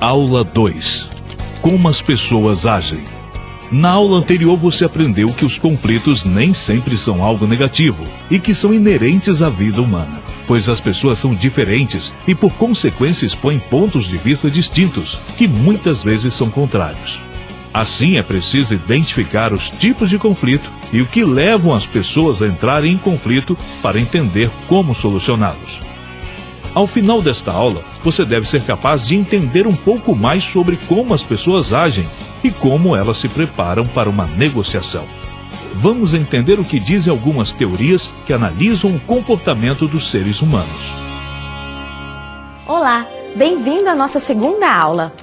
Aula 2. Como as pessoas agem. Na aula anterior você aprendeu que os conflitos nem sempre são algo negativo e que são inerentes à vida humana, pois as pessoas são diferentes e por consequência expõem pontos de vista distintos, que muitas vezes são contrários. Assim é preciso identificar os tipos de conflito e o que levam as pessoas a entrarem em conflito para entender como solucioná-los. Ao final desta aula, você deve ser capaz de entender um pouco mais sobre como as pessoas agem e como elas se preparam para uma negociação. Vamos entender o que dizem algumas teorias que analisam o comportamento dos seres humanos. Olá, bem-vindo à nossa segunda aula.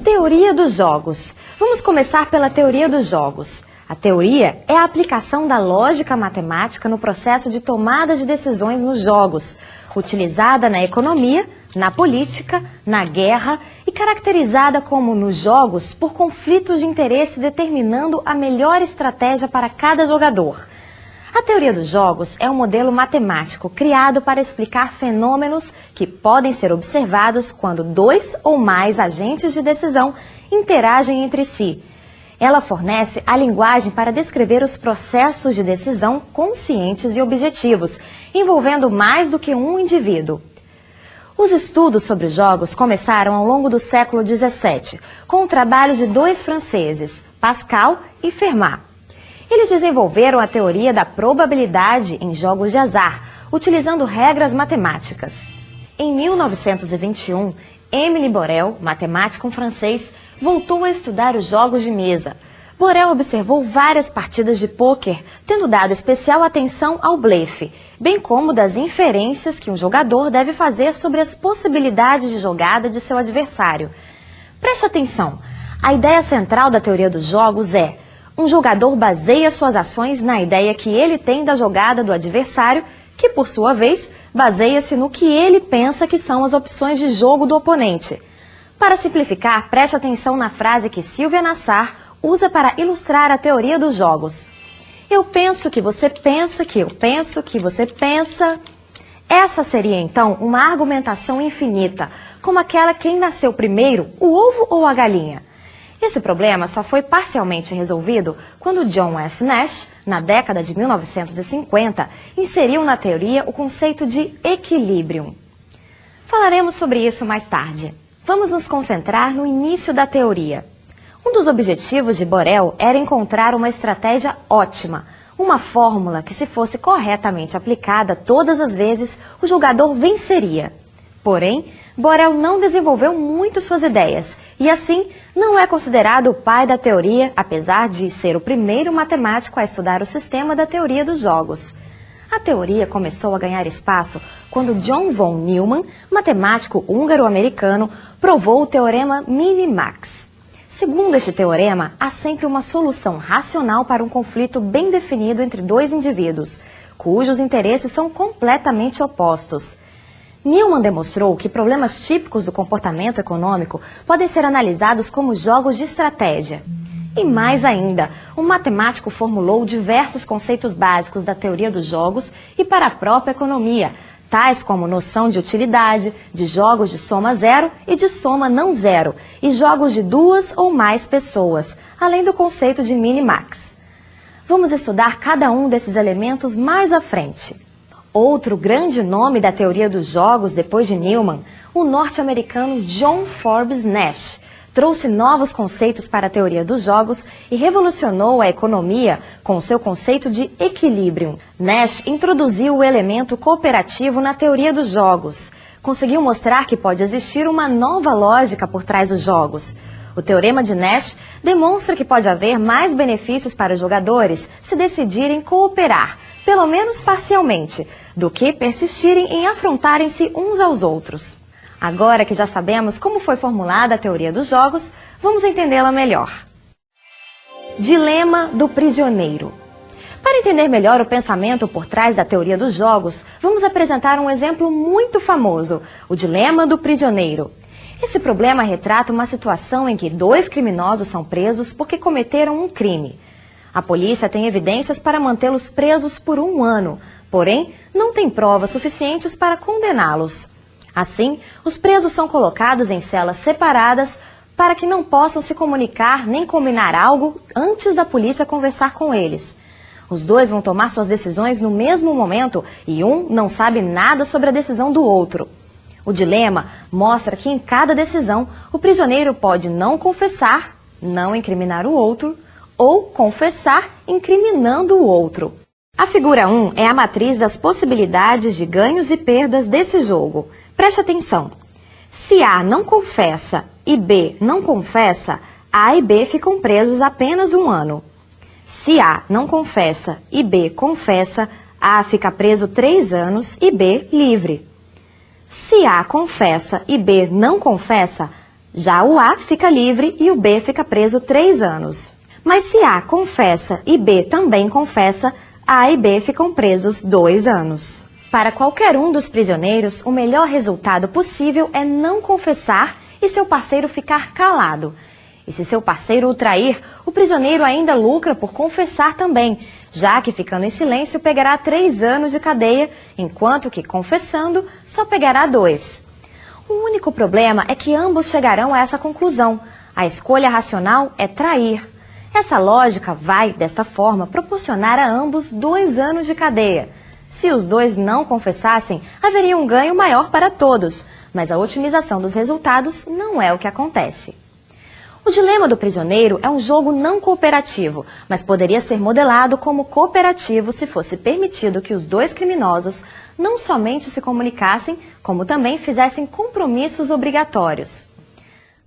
Teoria dos jogos. Vamos começar pela teoria dos jogos. A teoria é a aplicação da lógica matemática no processo de tomada de decisões nos jogos, utilizada na economia, na política, na guerra e caracterizada como, nos jogos, por conflitos de interesse determinando a melhor estratégia para cada jogador. A teoria dos jogos é um modelo matemático criado para explicar fenômenos que podem ser observados quando dois ou mais agentes de decisão interagem entre si. Ela fornece a linguagem para descrever os processos de decisão conscientes e objetivos, envolvendo mais do que um indivíduo. Os estudos sobre jogos começaram ao longo do século XVII, com o trabalho de dois franceses, Pascal e Fermat. Eles desenvolveram a teoria da probabilidade em jogos de azar, utilizando regras matemáticas. Em 1921, Émile Borel, matemático francês, voltou a estudar os jogos de mesa. Borel observou várias partidas de pôquer, tendo dado especial atenção ao blefe, bem como das inferências que um jogador deve fazer sobre as possibilidades de jogada de seu adversário. Preste atenção, a ideia central da teoria dos jogos é: um jogador baseia suas ações na ideia que ele tem da jogada do adversário, que por sua vez baseia-se no que ele pensa que são as opções de jogo do oponente. Para simplificar, preste atenção na frase que Sylvia Nassar usa para ilustrar a teoria dos jogos. Eu penso que você pensa que eu penso que você pensa. Essa seria então uma argumentação infinita, como aquela quem nasceu primeiro, o ovo ou a galinha. Esse problema só foi parcialmente resolvido quando John F. Nash, na década de 1950, inseriu na teoria o conceito de equilíbrio. Falaremos sobre isso mais tarde. Vamos nos concentrar no início da teoria. Um dos objetivos de Borel era encontrar uma estratégia ótima, uma fórmula que, se fosse corretamente aplicada todas as vezes, o jogador venceria. Porém, Borel não desenvolveu muito suas ideias e, assim, não é considerado o pai da teoria, apesar de ser o primeiro matemático a estudar o sistema da teoria dos jogos. A teoria começou a ganhar espaço quando John von Neumann, matemático húngaro-americano, provou o teorema Minimax. Segundo este teorema, há sempre uma solução racional para um conflito bem definido entre dois indivíduos, cujos interesses são completamente opostos. Neumann demonstrou que problemas típicos do comportamento econômico podem ser analisados como jogos de estratégia. E mais ainda, o matemático formulou diversos conceitos básicos da teoria dos jogos e para a própria economia, tais como noção de utilidade, de jogos de soma zero e de soma não zero, e jogos de duas ou mais pessoas, além do conceito de minimax. Vamos estudar cada um desses elementos mais à frente. Outro grande nome da teoria dos jogos depois de Neumann, o norte-americano John Forbes Nash, trouxe novos conceitos para a teoria dos jogos e revolucionou a economia com seu conceito de equilíbrio. Nash introduziu o elemento cooperativo na teoria dos jogos. Conseguiu mostrar que pode existir uma nova lógica por trás dos jogos. O teorema de Nash demonstra que pode haver mais benefícios para os jogadores se decidirem cooperar, pelo menos parcialmente, do que persistirem em afrontarem-se uns aos outros. Agora que já sabemos como foi formulada a teoria dos jogos, vamos entendê-la melhor. Dilema do prisioneiro. Para entender melhor o pensamento por trás da teoria dos jogos, vamos apresentar um exemplo muito famoso, o dilema do prisioneiro. Esse problema retrata uma situação em que dois criminosos são presos porque cometeram um crime. A polícia tem evidências para mantê-los presos por 1 ano, porém, não tem provas suficientes para condená-los. Assim, os presos são colocados em celas separadas para que não possam se comunicar nem combinar algo antes da polícia conversar com eles. Os dois vão tomar suas decisões no mesmo momento e um não sabe nada sobre a decisão do outro. O dilema mostra que em cada decisão o prisioneiro pode não confessar, não incriminar o outro, ou confessar incriminando o outro. A figura 1 é a matriz das possibilidades de ganhos e perdas desse jogo. Preste atenção. Se A não confessa e B não confessa, A e B ficam presos apenas 1 ano. Se A não confessa e B confessa, A fica preso 3 anos e B livre. Se A confessa e B não confessa, já o A fica livre e o B fica preso 3 anos. Mas se A confessa e B também confessa, A e B ficam presos 2 anos. Para qualquer um dos prisioneiros, o melhor resultado possível é não confessar e seu parceiro ficar calado. E se seu parceiro o trair, o prisioneiro ainda lucra por confessar também, já que ficando em silêncio pegará 3 anos de cadeia, enquanto que confessando só pegará 2. O único problema é que ambos chegarão a essa conclusão. A escolha racional é trair. Essa lógica vai, desta forma, proporcionar a ambos 2 anos de cadeia. Se os dois não confessassem, haveria um ganho maior para todos, mas a otimização dos resultados não é o que acontece. O dilema do prisioneiro é um jogo não cooperativo, mas poderia ser modelado como cooperativo se fosse permitido que os dois criminosos não somente se comunicassem, como também fizessem compromissos obrigatórios.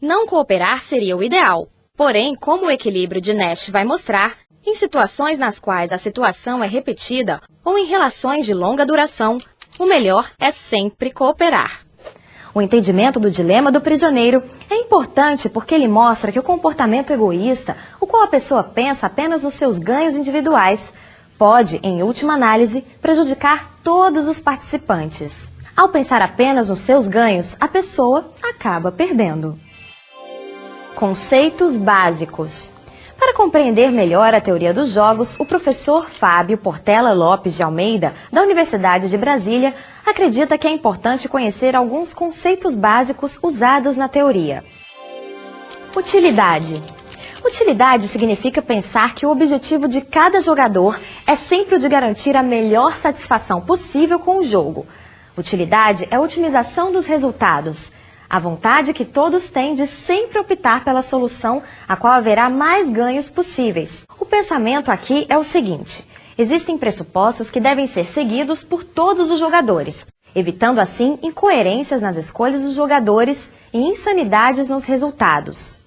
Não cooperar seria o ideal, porém, como o equilíbrio de Nash vai mostrar, em situações nas quais a situação é repetida ou em relações de longa duração, o melhor é sempre cooperar. O entendimento do dilema do prisioneiro é importante porque ele mostra que o comportamento egoísta, o qual a pessoa pensa apenas nos seus ganhos individuais, pode, em última análise, prejudicar todos os participantes. Ao pensar apenas nos seus ganhos, a pessoa acaba perdendo. Conceitos básicos. Para compreender melhor a teoria dos jogos, o professor Fábio Portela Lopes de Almeida, da Universidade de Brasília, acredita que é importante conhecer alguns conceitos básicos usados na teoria. Utilidade. Utilidade significa pensar que o objetivo de cada jogador é sempre o de garantir a melhor satisfação possível com o jogo. Utilidade é a otimização dos resultados. A vontade que todos têm de sempre optar pela solução a qual haverá mais ganhos possíveis. O pensamento aqui é o seguinte: existem pressupostos que devem ser seguidos por todos os jogadores, evitando assim incoerências nas escolhas dos jogadores e insanidades nos resultados.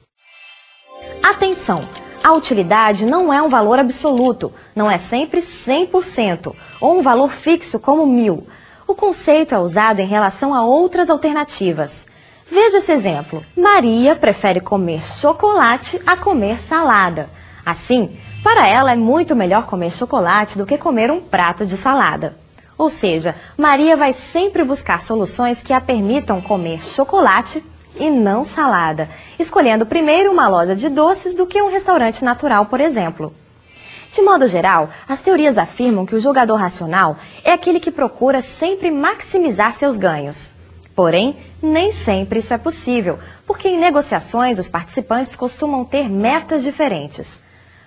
Atenção! A utilidade não é um valor absoluto, não é sempre 100% ou um valor fixo como 1000. O conceito é usado em relação a outras alternativas. Veja esse exemplo. Maria prefere comer chocolate a comer salada. Assim, para ela é muito melhor comer chocolate do que comer um prato de salada. Ou seja, Maria vai sempre buscar soluções que a permitam comer chocolate e não salada, escolhendo primeiro uma loja de doces do que um restaurante natural, por exemplo. De modo geral, as teorias afirmam que o jogador racional é aquele que procura sempre maximizar seus ganhos. Porém, nem sempre isso é possível, porque em negociações os participantes costumam ter metas diferentes.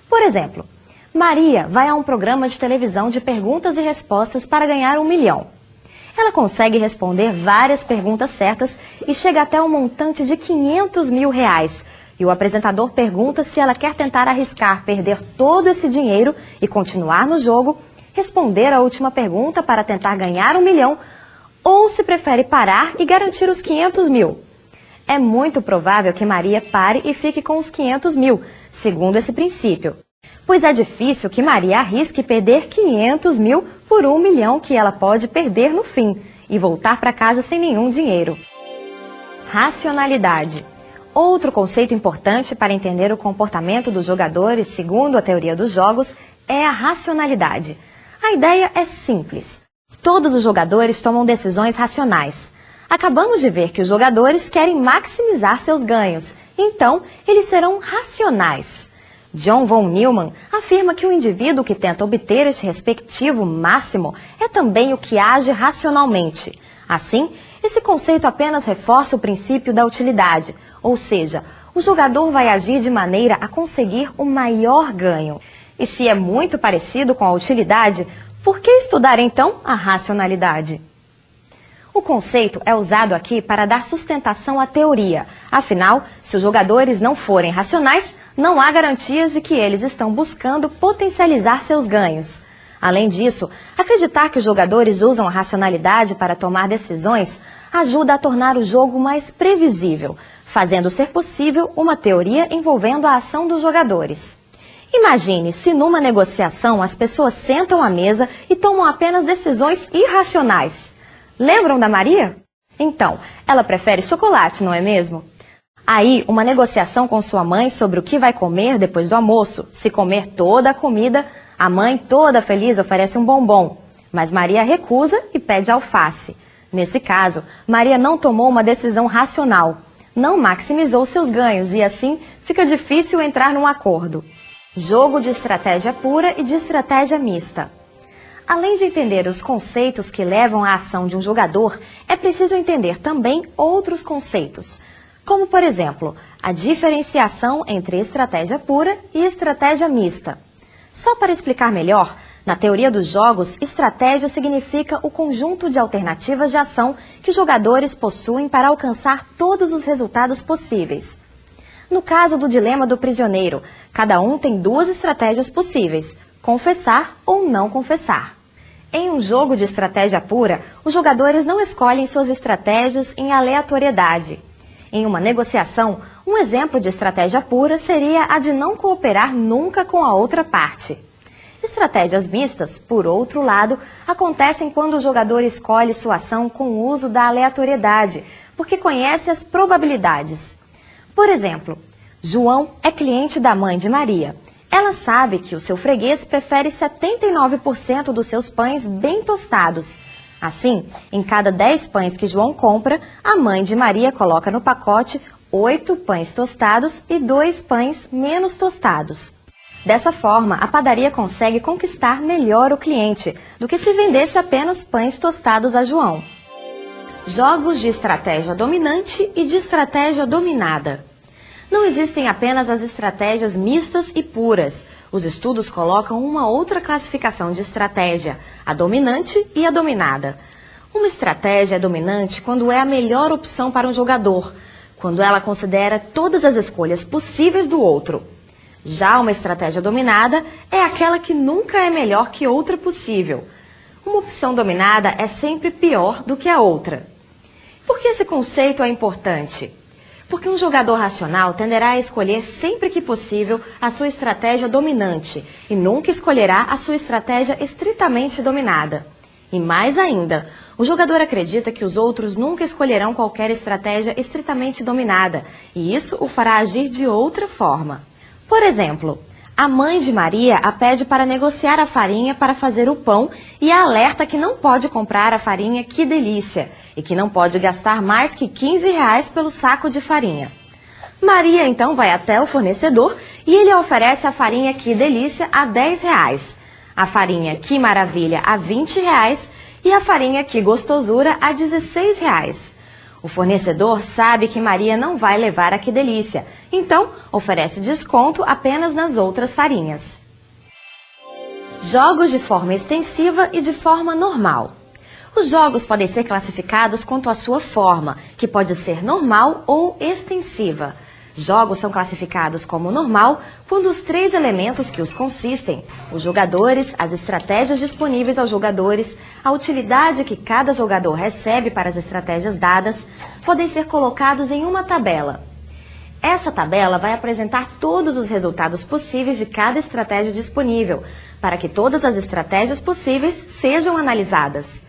Por exemplo, Maria vai a um programa de televisão de perguntas e respostas para ganhar 1 milhão. Ela consegue responder várias perguntas certas e chega até um montante de R$500 mil. E o apresentador pergunta se ela quer tentar arriscar perder todo esse dinheiro e continuar no jogo, responder a última pergunta para tentar ganhar 1 milhão, ou se prefere parar e garantir os 500 mil. É muito provável que Maria pare e fique com os 500 mil, segundo esse princípio. Pois é difícil que Maria arrisque perder 500 mil por 1 milhão que ela pode perder no fim e voltar para casa sem nenhum dinheiro. Racionalidade. Outro conceito importante para entender o comportamento dos jogadores, segundo a teoria dos jogos, é a racionalidade. A ideia é simples. Todos os jogadores tomam decisões racionais. Acabamos de ver que os jogadores querem maximizar seus ganhos, então eles serão racionais. John von Neumann afirma que o indivíduo que tenta obter este respectivo máximo é também o que age racionalmente. Assim, Esse conceito apenas reforça o princípio da utilidade, ou seja, o jogador vai agir de maneira a conseguir o maior ganho. E se é muito parecido com a utilidade, por que estudar então a racionalidade? O conceito é usado aqui para dar sustentação à teoria. Afinal, se os jogadores não forem racionais, não há garantias de que eles estão buscando potencializar seus ganhos. Além disso, acreditar que os jogadores usam a racionalidade para tomar decisões ajuda a tornar o jogo mais previsível, fazendo ser possível uma teoria envolvendo a ação dos jogadores. Imagine se numa negociação as pessoas sentam à mesa e tomam apenas decisões irracionais. Lembram da Maria? Então, ela prefere chocolate, não é mesmo? Aí, uma negociação com sua mãe sobre o que vai comer depois do almoço. Se comer toda a comida, a mãe, toda feliz, oferece um bombom. Mas Maria recusa e pede alface. Nesse caso, Maria não tomou uma decisão racional. Não maximizou seus ganhos e, assim, fica difícil entrar num acordo. Jogo de estratégia pura e de estratégia mista. Além de entender os conceitos que levam à ação de um jogador, é preciso entender também outros conceitos, como, por exemplo, a diferenciação entre estratégia pura e estratégia mista. Só para explicar melhor, na teoria dos jogos, estratégia significa o conjunto de alternativas de ação que os jogadores possuem para alcançar todos os resultados possíveis. No caso do dilema do prisioneiro, cada um tem duas estratégias possíveis: confessar ou não confessar. Em um jogo de estratégia pura, os jogadores não escolhem suas estratégias em aleatoriedade. Em uma negociação, um exemplo de estratégia pura seria a de não cooperar nunca com a outra parte. Estratégias mistas, por outro lado, acontecem quando o jogador escolhe sua ação com o uso da aleatoriedade, porque conhece as probabilidades. Por exemplo, João é cliente da mãe de Maria. Ela sabe que o seu freguês prefere 79% dos seus pães bem tostados. Assim, em cada 10 pães que João compra, a mãe de Maria coloca no pacote 8 pães tostados e 2 pães menos tostados. Dessa forma, a padaria consegue conquistar melhor o cliente do que se vendesse apenas pães tostados a João. Jogos de estratégia dominante e de estratégia dominada. Não existem apenas as estratégias mistas e puras. Os estudos colocam uma outra classificação de estratégia, a dominante e a dominada. Uma estratégia é dominante quando é a melhor opção para um jogador, quando ela considera todas as escolhas possíveis do outro. Já uma estratégia dominada é aquela que nunca é melhor que outra possível. Uma opção dominada é sempre pior do que a outra. Por que esse conceito é importante? Porque um jogador racional tenderá a escolher sempre que possível a sua estratégia dominante e nunca escolherá a sua estratégia estritamente dominada. E mais ainda, o jogador acredita que os outros nunca escolherão qualquer estratégia estritamente dominada e isso o fará agir de outra forma. Por exemplo, a mãe de Maria a pede para negociar a farinha para fazer o pão e a alerta que não pode comprar a farinha Que Delícia e que não pode gastar mais que R$ 15 pelo saco de farinha. Maria então vai até o fornecedor e ele oferece a farinha Que Delícia a R$ 10, a farinha Que Maravilha a R$ 20 e a farinha Que Gostosura a R$ 16. O fornecedor sabe que Maria não vai levar a Que Delícia, então oferece desconto apenas nas outras farinhas. Jogos de forma extensiva e de forma normal. Os jogos podem ser classificados quanto à sua forma, que pode ser normal ou extensiva. Jogos são classificados como normal quando os 3 elementos que os consistem, os jogadores, as estratégias disponíveis aos jogadores, a utilidade que cada jogador recebe para as estratégias dadas, podem ser colocados em uma tabela. Essa tabela vai apresentar todos os resultados possíveis de cada estratégia disponível, para que todas as estratégias possíveis sejam analisadas.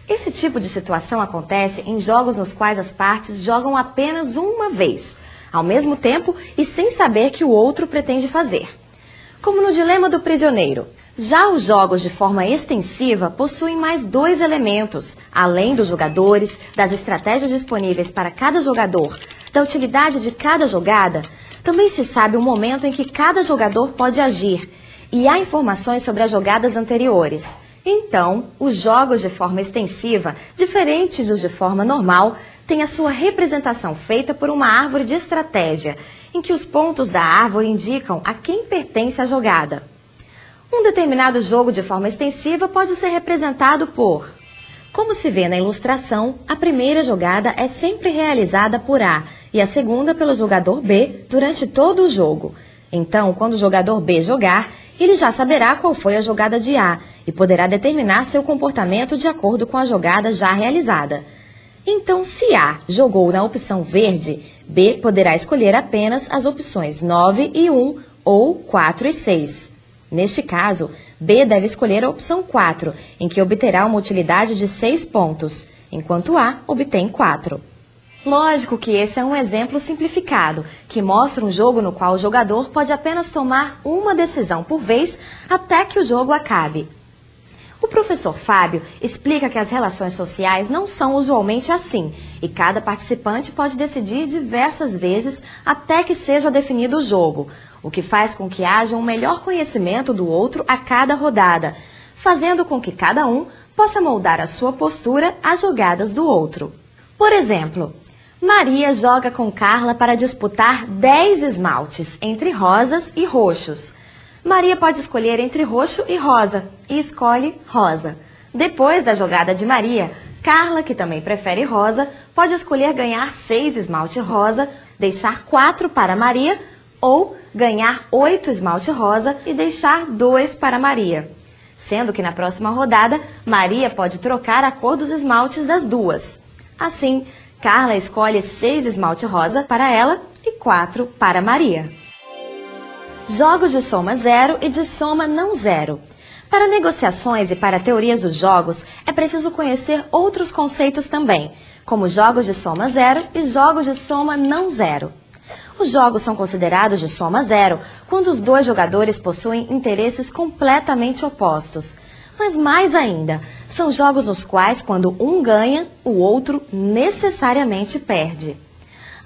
Esse tipo de situação acontece em jogos nos quais as partes jogam apenas uma vez, ao mesmo tempo e sem saber que o outro pretende fazer. Como no dilema do prisioneiro. Já os jogos de forma extensiva possuem mais 2 elementos, além dos jogadores, das estratégias disponíveis para cada jogador, da utilidade de cada jogada, também se sabe o momento em que cada jogador pode agir, e há informações sobre as jogadas anteriores. Então, os jogos de forma extensiva, diferentes dos de forma normal, têm a sua representação feita por uma árvore de estratégia, em que os pontos da árvore indicam a quem pertence a jogada. Um determinado jogo de forma extensiva pode ser representado por... Como se vê na ilustração, a primeira jogada é sempre realizada por A e a segunda pelo jogador B durante todo o jogo. Então, quando o jogador B jogar, ele já saberá qual foi a jogada de A e poderá determinar seu comportamento de acordo com a jogada já realizada. Então, se A jogou na opção verde, B poderá escolher apenas as opções 9 e 1 ou 4 e 6. Neste caso, B deve escolher a opção 4, em que obterá uma utilidade de 6 pontos, enquanto A obtém 4. Lógico que esse é um exemplo simplificado, que mostra um jogo no qual o jogador pode apenas tomar uma decisão por vez até que o jogo acabe. O professor Fábio explica que as relações sociais não são usualmente assim, e cada participante pode decidir diversas vezes até que seja definido o jogo, o que faz com que haja um melhor conhecimento do outro a cada rodada, fazendo com que cada um possa moldar a sua postura às jogadas do outro. Por exemplo, Maria joga com Carla para disputar 10 esmaltes entre rosas e roxos. Maria pode escolher entre roxo e rosa, e escolhe rosa. Depois da jogada de Maria, Carla, que também prefere rosa, pode escolher ganhar 6 esmalte rosa, deixar 4 para Maria, ou ganhar 8 esmalte rosa e deixar 2 para Maria. Sendo que na próxima rodada, Maria pode trocar a cor dos esmaltes das duas. Assim, Carla escolhe 6 esmalte rosa para ela e 4 para Maria. Jogos de soma zero e de soma não zero. Para negociações e para teorias dos jogos, é preciso conhecer outros conceitos também, como jogos de soma zero e jogos de soma não zero. Os jogos são considerados de soma zero quando os dois jogadores possuem interesses completamente opostos. Mas mais ainda, são jogos nos quais, quando um ganha, o outro necessariamente perde.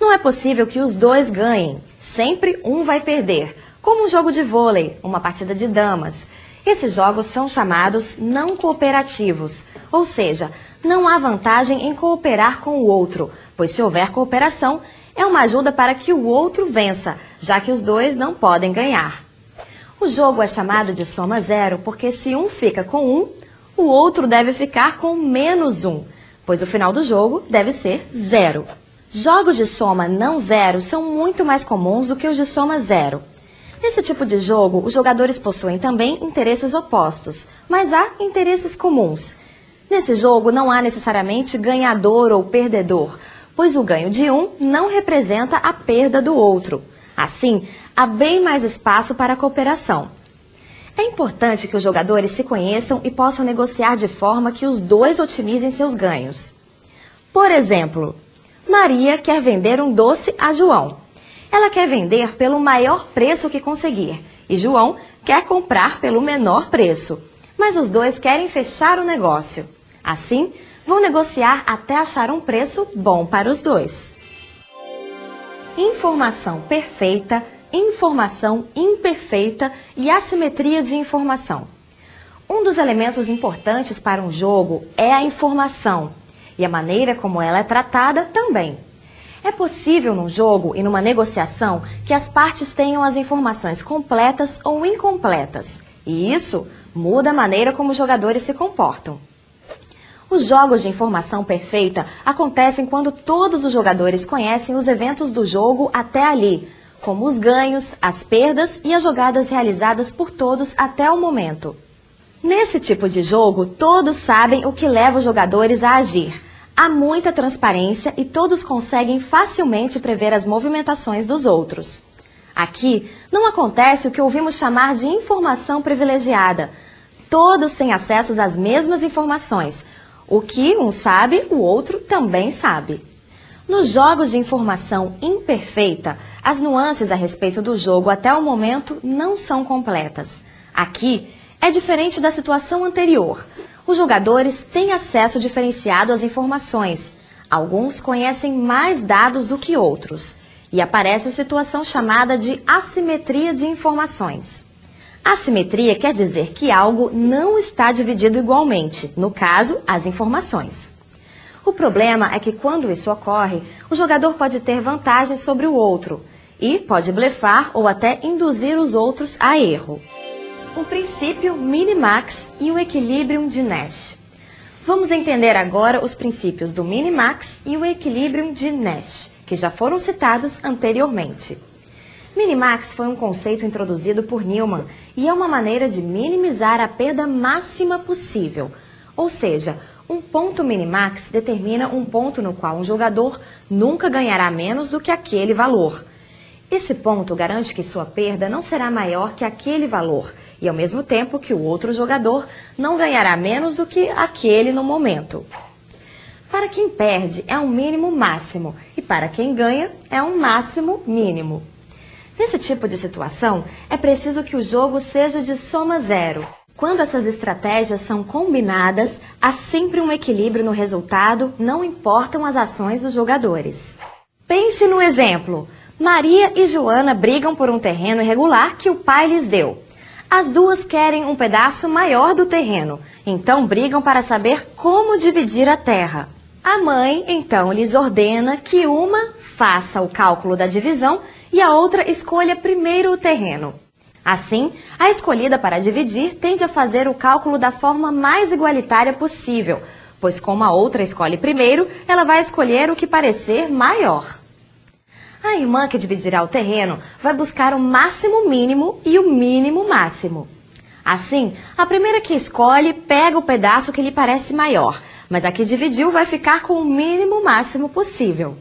Não é possível que os dois ganhem, sempre um vai perder, como um jogo de vôlei, uma partida de damas. Esses jogos são chamados não cooperativos, ou seja, não há vantagem em cooperar com o outro, pois se houver cooperação, é uma ajuda para que o outro vença, já que os dois não podem ganhar. O jogo é chamado de soma zero porque se um fica com 1, o outro deve ficar com menos 1, pois o final do jogo deve ser 0. Jogos de soma não zero são muito mais comuns do que os de soma zero. Nesse tipo de jogo, os jogadores possuem também interesses opostos, mas há interesses comuns. Nesse jogo não há necessariamente ganhador ou perdedor, pois o ganho de um não representa a perda do outro. Assim, há bem mais espaço para a cooperação. É importante que os jogadores se conheçam e possam negociar de forma que os dois otimizem seus ganhos. Por exemplo, Maria quer vender um doce a João. Ela quer vender pelo maior preço que conseguir e João quer comprar pelo menor preço. Mas os dois querem fechar o negócio. Assim, vão negociar até achar um preço bom para os dois. Informação perfeita, informação imperfeita e assimetria de informação. Um dos elementos importantes para um jogo é a informação e a maneira como ela é tratada também. É possível num jogo e numa negociação que as partes tenham as informações completas ou incompletas, e isso muda a maneira como os jogadores se comportam. Os jogos de informação perfeita acontecem quando todos os jogadores conhecem os eventos do jogo até ali, como os ganhos, as perdas e as jogadas realizadas por todos até o momento. Nesse tipo de jogo, todos sabem o que leva os jogadores a agir. Há muita transparência e todos conseguem facilmente prever as movimentações dos outros. Aqui não acontece o que ouvimos chamar de informação privilegiada. Todos têm acesso às mesmas informações. O que um sabe, o outro também sabe. Nos jogos de informação imperfeita, as nuances a respeito do jogo até o momento não são completas. Aqui é diferente da situação anterior. Os jogadores têm acesso diferenciado às informações. Alguns conhecem mais dados do que outros. E aparece a situação chamada de assimetria de informações. Assimetria quer dizer que algo não está dividido igualmente, no caso, as informações. O problema é que quando isso ocorre, o jogador pode ter vantagem sobre o outro e pode blefar ou até induzir os outros a erro. O princípio minimax e o equilibrium de Nash. Vamos entender agora os princípios do minimax e o equilibrium de Nash, que já foram citados anteriormente. Minimax foi um conceito introduzido por Newman e é uma maneira de minimizar a perda máxima possível. Ou seja, um ponto minimax determina um ponto no qual um jogador nunca ganhará menos do que aquele valor. Esse ponto garante que sua perda não será maior que aquele valor e, ao mesmo tempo, que o outro jogador não ganhará menos do que aquele no momento. Para quem perde, é um mínimo máximo e para quem ganha, é um máximo mínimo. Nesse tipo de situação, é preciso que o jogo seja de soma zero. Quando essas estratégias são combinadas, há sempre um equilíbrio no resultado, não importam as ações dos jogadores. Pense no exemplo. Maria e Joana brigam por um terreno irregular que o pai lhes deu. As duas querem um pedaço maior do terreno, então brigam para saber como dividir a terra. A mãe, então, lhes ordena que uma faça o cálculo da divisão e a outra escolha primeiro o terreno. Assim, a escolhida para dividir tende a fazer o cálculo da forma mais igualitária possível, pois como a outra escolhe primeiro, ela vai escolher o que parecer maior. A irmã que dividirá o terreno vai buscar o máximo mínimo e o mínimo máximo. Assim, a primeira que escolhe pega o pedaço que lhe parece maior, mas a que dividiu vai ficar com o mínimo máximo possível.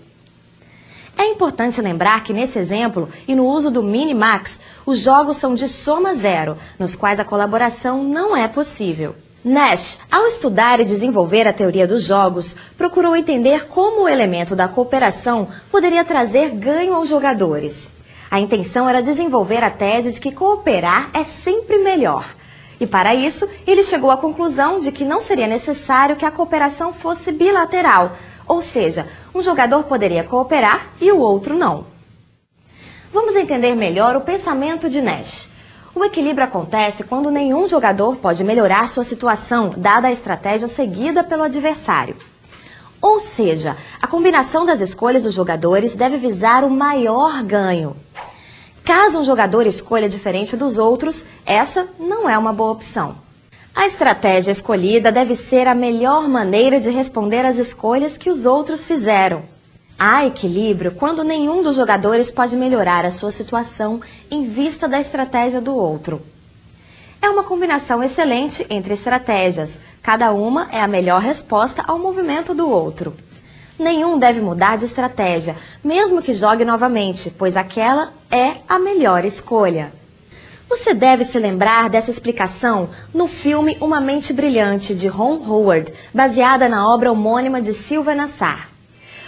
É importante lembrar que nesse exemplo e no uso do minimax, os jogos são de soma zero, nos quais a colaboração não é possível. Nash, ao estudar e desenvolver a teoria dos jogos, procurou entender como o elemento da cooperação poderia trazer ganho aos jogadores. A intenção era desenvolver a tese de que cooperar é sempre melhor. E para isso, ele chegou à conclusão de que não seria necessário que a cooperação fosse bilateral, ou seja, um jogador poderia cooperar e o outro não. Vamos entender melhor o pensamento de Nash. O equilíbrio acontece quando nenhum jogador pode melhorar sua situação, dada a estratégia seguida pelo adversário. Ou seja, a combinação das escolhas dos jogadores deve visar o maior ganho. Caso um jogador escolha diferente dos outros, essa não é uma boa opção. A estratégia escolhida deve ser a melhor maneira de responder às escolhas que os outros fizeram. Há equilíbrio quando nenhum dos jogadores pode melhorar a sua situação em vista da estratégia do outro. É uma combinação excelente entre estratégias, cada uma é a melhor resposta ao movimento do outro. Nenhum deve mudar de estratégia, mesmo que jogue novamente, pois aquela é a melhor escolha. Você deve se lembrar dessa explicação no filme Uma Mente Brilhante, de Ron Howard, baseada na obra homônima de Sylvain Nassar.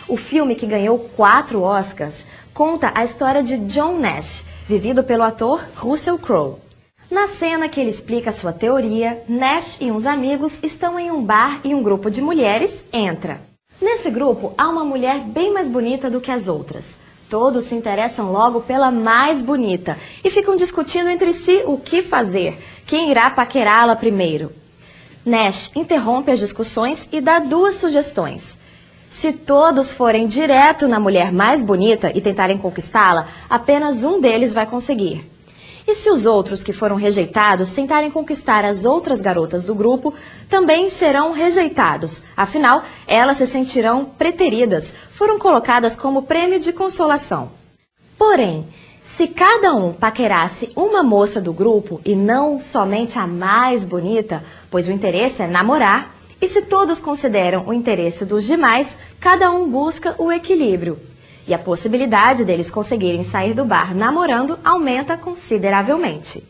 O filme, que ganhou 4 Oscars, conta a história de John Nash, vivido pelo ator Russell Crowe. Na cena que ele explica sua teoria, Nash e uns amigos estão em um bar e um grupo de mulheres entra. Nesse grupo, há uma mulher bem mais bonita do que as outras. Todos se interessam logo pela mais bonita e ficam discutindo entre si o que fazer, quem irá paquerá-la primeiro. Nash interrompe as discussões e dá 2 sugestões. Se todos forem direto na mulher mais bonita e tentarem conquistá-la, apenas um deles vai conseguir. E se os outros que foram rejeitados tentarem conquistar as outras garotas do grupo, também serão rejeitados. Afinal, elas se sentirão preteridas, foram colocadas como prêmio de consolação. Porém, se cada um paquerasse uma moça do grupo e não somente a mais bonita, pois o interesse é namorar, e se todos consideram o interesse dos demais, cada um busca o equilíbrio. E a possibilidade deles conseguirem sair do bar namorando aumenta consideravelmente.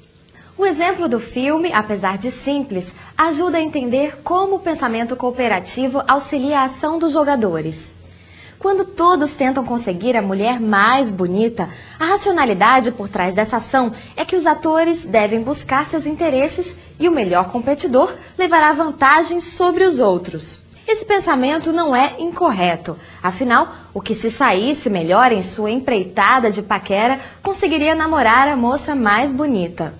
O exemplo do filme, apesar de simples, ajuda a entender como o pensamento cooperativo auxilia a ação dos jogadores. Quando todos tentam conseguir a mulher mais bonita, a racionalidade por trás dessa ação é que os atores devem buscar seus interesses e o melhor competidor levará vantagem sobre os outros. Esse pensamento não é incorreto. Afinal, o que se saísse melhor em sua empreitada de paquera conseguiria namorar a moça mais bonita.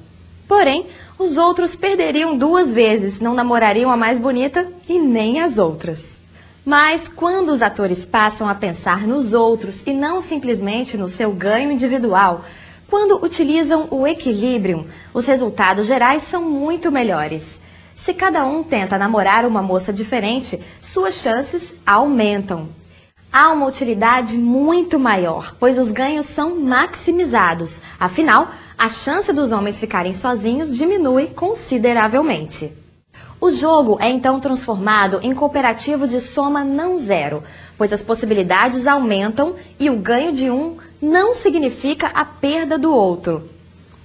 Porém, os outros perderiam 2 vezes, não namorariam a mais bonita e nem as outras. Mas quando os atores passam a pensar nos outros e não simplesmente no seu ganho individual, quando utilizam o equilíbrio, os resultados gerais são muito melhores. Se cada um tenta namorar uma moça diferente, suas chances aumentam. Há uma utilidade muito maior, pois os ganhos são maximizados. Afinal, a chance dos homens ficarem sozinhos diminui consideravelmente. O jogo é então transformado em cooperativo de soma não zero, pois as possibilidades aumentam e o ganho de um não significa a perda do outro.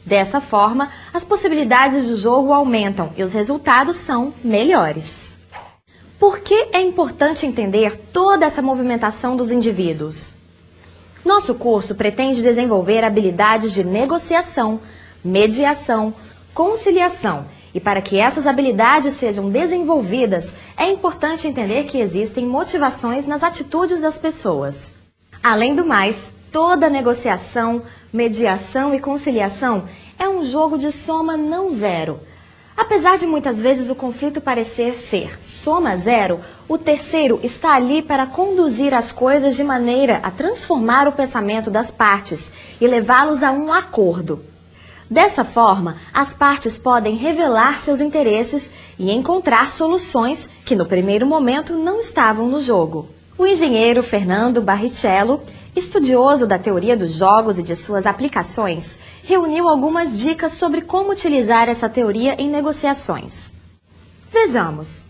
Dessa forma, as possibilidades do jogo aumentam e os resultados são melhores. Por que é importante entender toda essa movimentação dos indivíduos? Nosso curso pretende desenvolver habilidades de negociação, mediação, conciliação. E para que essas habilidades sejam desenvolvidas, é importante entender que existem motivações nas atitudes das pessoas. Além do mais, toda negociação, mediação e conciliação é um jogo de soma não zero. Apesar de muitas vezes o conflito parecer ser soma zero, o terceiro está ali para conduzir as coisas de maneira a transformar o pensamento das partes e levá-los a um acordo. Dessa forma, as partes podem revelar seus interesses e encontrar soluções que no primeiro momento não estavam no jogo. O engenheiro Fernando Barrichello, estudioso da teoria dos jogos e de suas aplicações, reuniu algumas dicas sobre como utilizar essa teoria em negociações. Vejamos.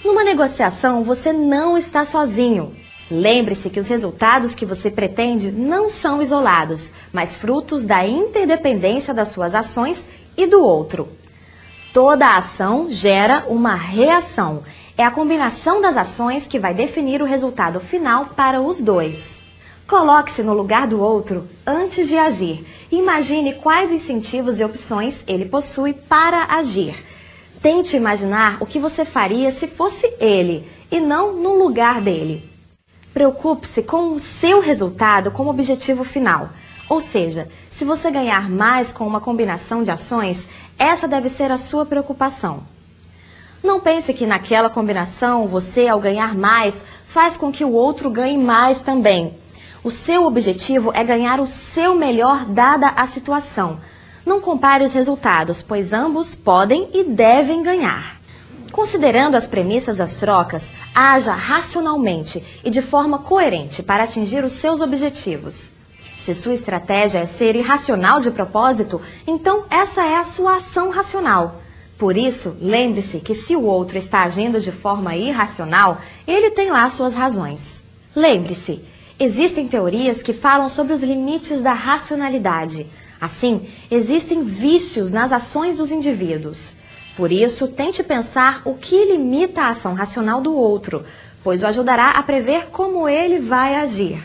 Numa negociação, você não está sozinho. Lembre-se que os resultados que você pretende não são isolados, mas frutos da interdependência das suas ações e do outro. Toda ação gera uma reação. É a combinação das ações que vai definir o resultado final para os dois. Coloque-se no lugar do outro antes de agir e imagine quais incentivos e opções ele possui para agir. Tente imaginar o que você faria se fosse ele e não no lugar dele. Preocupe-se com o seu resultado como objetivo final. Ou seja, se você ganhar mais com uma combinação de ações, essa deve ser a sua preocupação. Não pense que naquela combinação você, ao ganhar mais, faz com que o outro ganhe mais também. O seu objetivo é ganhar o seu melhor dada a situação. Não compare os resultados, pois ambos podem e devem ganhar. Considerando as premissas das trocas, haja racionalmente e de forma coerente para atingir os seus objetivos. Se sua estratégia é ser irracional de propósito, então essa é a sua ação racional. Por isso, lembre-se que se o outro está agindo de forma irracional, ele tem lá suas razões. Lembre-se, existem teorias que falam sobre os limites da racionalidade. Assim, existem vícios nas ações dos indivíduos. Por isso, tente pensar o que limita a ação racional do outro, pois o ajudará a prever como ele vai agir.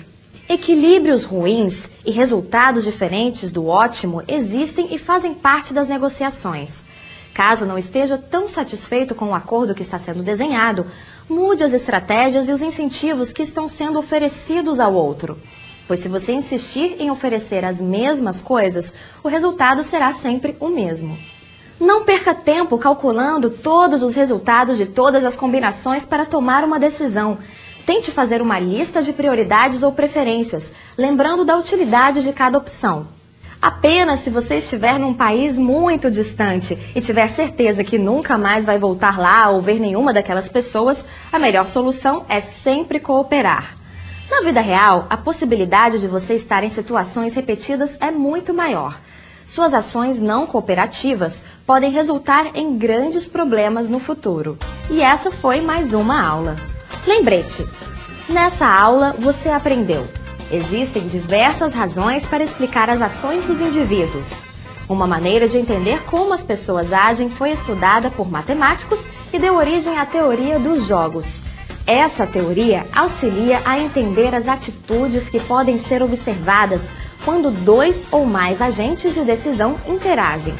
Equilíbrios ruins e resultados diferentes do ótimo existem e fazem parte das negociações. Caso não esteja tão satisfeito com o acordo que está sendo desenhado, mude as estratégias e os incentivos que estão sendo oferecidos ao outro. Pois se você insistir em oferecer as mesmas coisas, o resultado será sempre o mesmo. Não perca tempo calculando todos os resultados de todas as combinações para tomar uma decisão. Tente fazer uma lista de prioridades ou preferências, lembrando da utilidade de cada opção. Apenas se você estiver num país muito distante e tiver certeza que nunca mais vai voltar lá ou ver nenhuma daquelas pessoas, a melhor solução é sempre cooperar. Na vida real, a possibilidade de você estar em situações repetidas é muito maior. Suas ações não cooperativas podem resultar em grandes problemas no futuro. E essa foi mais uma aula. Lembrete, nessa aula você aprendeu: existem diversas razões para explicar as ações dos indivíduos. Uma maneira de entender como as pessoas agem foi estudada por matemáticos e deu origem à teoria dos jogos. Essa teoria auxilia a entender as atitudes que podem ser observadas quando 2 ou mais agentes de decisão interagem.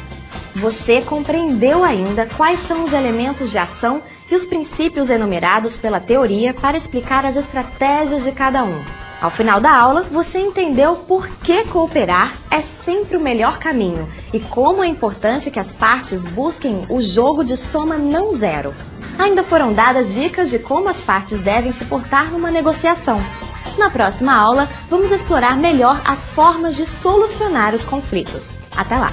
Você compreendeu ainda quais são os elementos de ação e os princípios enumerados pela teoria para explicar as estratégias de cada um. Ao final da aula, você entendeu por que cooperar é sempre o melhor caminho e como é importante que as partes busquem o jogo de soma não zero. Ainda foram dadas dicas de como as partes devem se portar numa negociação. Na próxima aula, vamos explorar melhor as formas de solucionar os conflitos. Até lá!